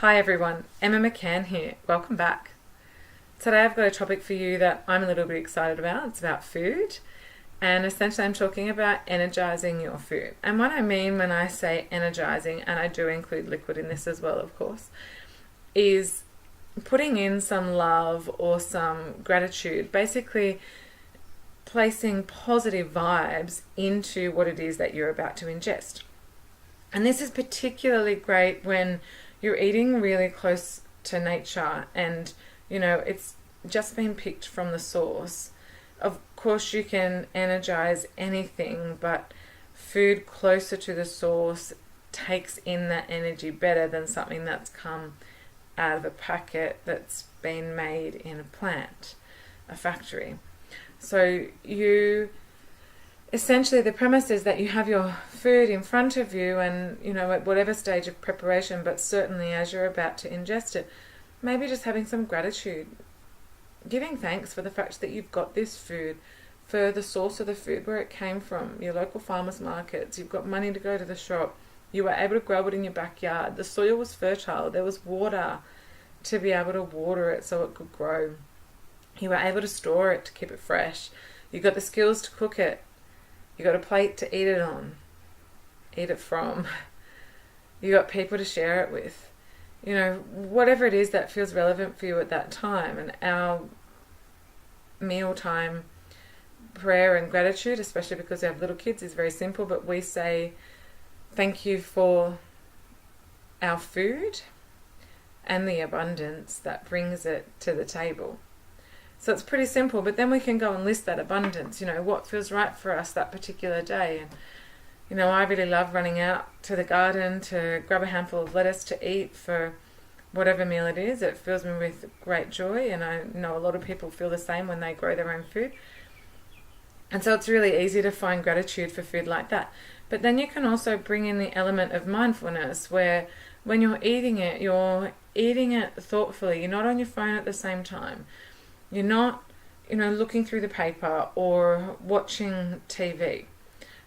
Hi everyone, Emma McCann here. Welcome back. Today I've got a topic for you that I'm a little bit excited about. It's about food, and essentially I'm talking about energizing your food. And what I mean when I say energizing, and I do include liquid in this as well of course, is putting in some love or some gratitude, basically placing positive vibes into what it is that you're about to ingest. And this is particularly great when you're eating really close to nature and, it's just been picked from the source. Of course, you can energize anything, but food closer to the source takes in that energy better than something that's come out of a packet that's been made in a plant, a factory. So essentially the premise is that you have your food in front of you and, at whatever stage of preparation, but certainly as you're about to ingest it, maybe just having some gratitude, giving thanks for the fact that you've got this food, for the source of the food, where it came from, your local farmers markets, you've got money to go to the shop, you were able to grow it in your backyard, the soil was fertile, there was water to be able to water it so it could grow, you were able to store it to keep it fresh, you got the skills to cook it, you got a plate to eat it on, eat it from, you got people to share it with, whatever it is that feels relevant for you at that time. And our mealtime prayer and gratitude, especially because we have little kids, is very simple, but we say thank you for our food and the abundance that brings it to the table. So it's pretty simple, but then we can go and list that abundance, what feels right for us that particular day. And, I really love running out to the garden to grab a handful of lettuce to eat for whatever meal it is. It fills me with great joy, and I know a lot of people feel the same when they grow their own food. And so it's really easy to find gratitude for food like that. But then you can also bring in the element of mindfulness, where when you're eating it thoughtfully. You're not on your phone at the same time. You're not, looking through the paper or watching TV.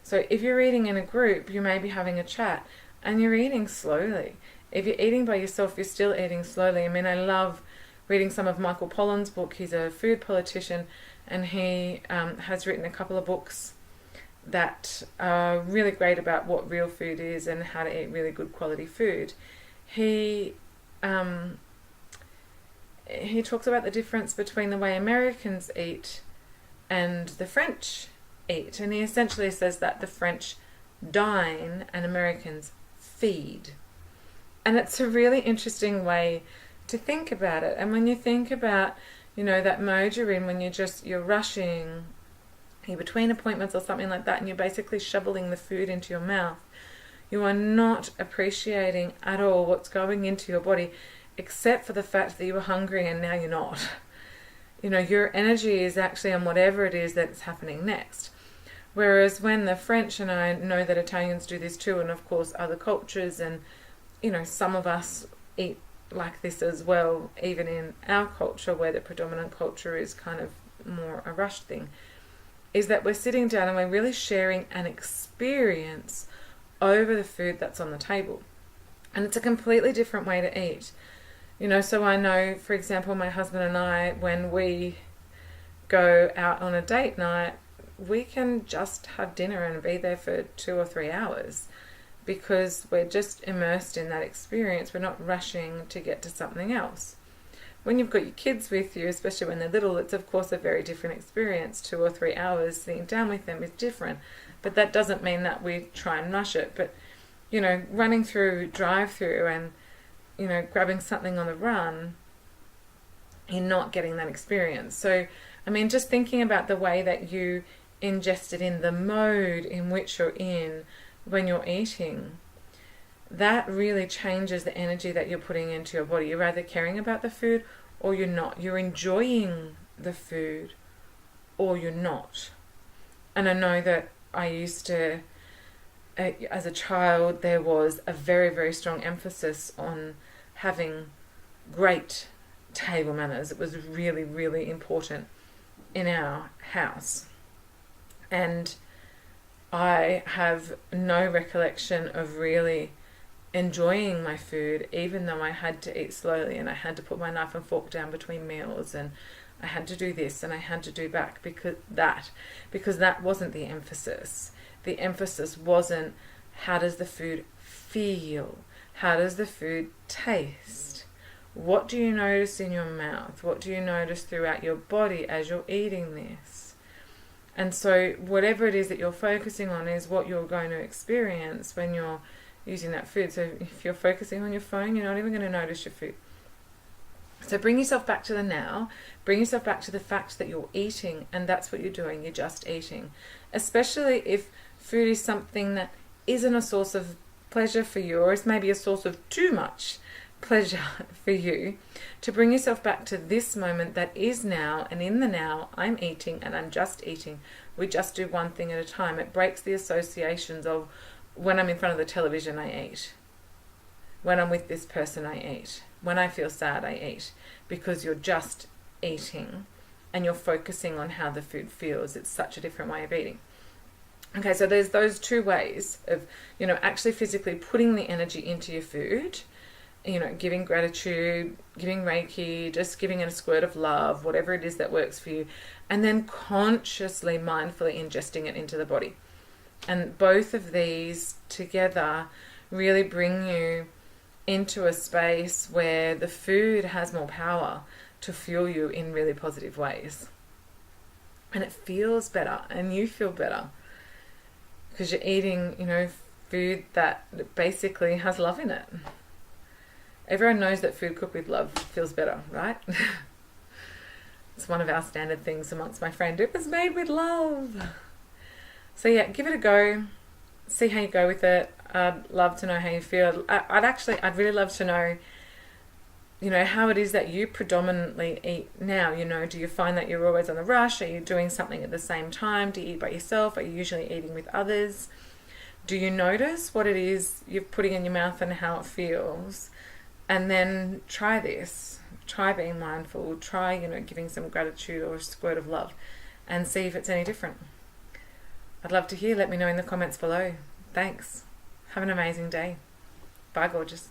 So if you're eating in a group, you may be having a chat and you're eating slowly. If you're eating by yourself, you're still eating slowly. I love reading some of Michael Pollan's book. He's a food politician, and he has written a couple of books that are really great about what real food is and how to eat really good quality food. He talks about the difference between the way Americans eat and the French eat. And he essentially says that the French dine and Americans feed. And it's a really interesting way to think about it. And when you think about, that mode you're in when you're rushing, you're between appointments or something like that, and you're basically shoveling the food into your mouth, you are not appreciating at all what's going into your body, except for the fact that you were hungry and now you're not. Your energy is actually on whatever it is that's happening next. Whereas when the French, and I know that Italians do this too, and of course other cultures, and some of us eat like this as well, even in our culture where the predominant culture is kind of more a rushed thing, is that we're sitting down and we're really sharing an experience over the food that's on the table. And it's a completely different way to eat. So I know, for example, my husband and I, when we go out on a date night, we can just have dinner and be there for 2 or 3 hours because we're just immersed in that experience. We're not rushing to get to something else. When you've got your kids with you, especially when they're little, it's of course a very different experience. 2 or 3 hours sitting down with them is different, but that doesn't mean that we try and rush it. But, running through drive-through and, grabbing something on the run, you're not getting that experience. So, just thinking about the way that you ingest it, in the mode in which you're in when you're eating, that really changes the energy that you're putting into your body. You're either caring about the food or you're not. You're enjoying the food or you're not. And I know that I used to, as a child, there was a very, very strong emphasis on having great table manners. It was really, really important in our house. And I have no recollection of really enjoying my food, even though I had to eat slowly and I had to put my knife and fork down between meals, and I had to do this and I had to do back, because that wasn't the emphasis. The emphasis wasn't how does the food feel, how does the food taste, what do you notice in your mouth, what do you notice throughout your body as you're eating this. And so whatever it is that you're focusing on is what you're going to experience when you're using that food. So if you're focusing on your phone, you're not even going to notice your food. So bring yourself back to the now, bring yourself back to the fact that you're eating, and that's what you're doing, you're just eating. Especially if food is something that isn't a source of pleasure for you, or is maybe a source of too much pleasure for you, to bring yourself back to this moment that is now, and in the now, I'm eating and I'm just eating. We just do one thing at a time. It breaks the associations of when I'm in front of the television, I eat. When I'm with this person, I eat. When I feel sad, I eat. Because you're just eating and you're focusing on how the food feels. It's such a different way of eating. Okay, so there's those two ways of, actually physically putting the energy into your food, giving gratitude, giving Reiki, just giving it a squirt of love, whatever it is that works for you, and then consciously, mindfully ingesting it into the body. And both of these together really bring you into a space where the food has more power to fuel you in really positive ways. And it feels better, and you feel better because you're eating, food that basically has love in it. Everyone knows that food cooked with love feels better, right? It's one of our standard things amongst my friend. It was made with love. So yeah, give it a go. See how you go with it. I'd love to know how you feel. I'd really love to know, how it is that you predominantly eat now. Do you find that you're always on the rush? Are you doing something at the same time? Do you eat by yourself? Are you usually eating with others? Do you notice what it is you're putting in your mouth and how it feels? And then try this. Try being mindful. Try, giving some gratitude or a squirt of love, and see if it's any different. I'd love to hear. Let me know in the comments below. Thanks. Have an amazing day. Bye, gorgeous.